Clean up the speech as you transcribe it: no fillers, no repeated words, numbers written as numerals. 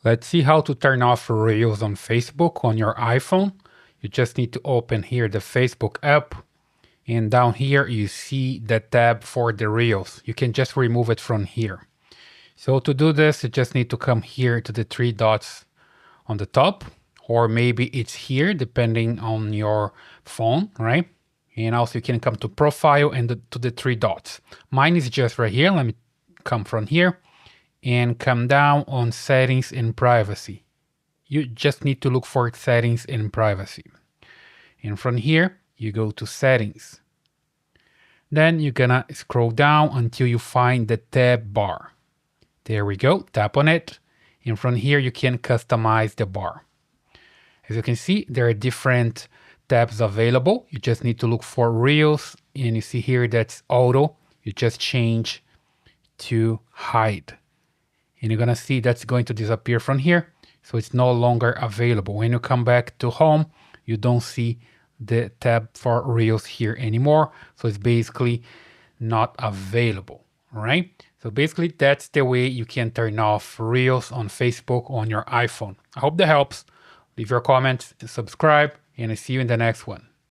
Let's see how to turn off Reels on Facebook on your iPhone. You just need to open here the Facebook app, and down here you see the tab for the Reels. You can just remove it from here. So to do this, you just need to come here to the three dots on the top, or maybe it's here depending on your phone, right? And also you can come to profile and to the three dots. Mine is just right here. Let me come from here and come down on settings and privacy. You just need to look for settings and privacy. And from here, you go to settings. Then you're gonna scroll down until you find the tab bar. There we go, tap on it. And from here, you can customize the bar. As you can see, there are different tabs available. You just need to look for Reels, and you see here that's auto. You just change to hide. And you're gonna see that's going to disappear from here. So it's no longer available. When you come back to home, you don't see the tab for Reels here anymore. So it's basically not available, all right? So basically that's the way you can turn off Reels on Facebook on your iPhone. I hope that helps. Leave your comments, subscribe, and I see you in the next one.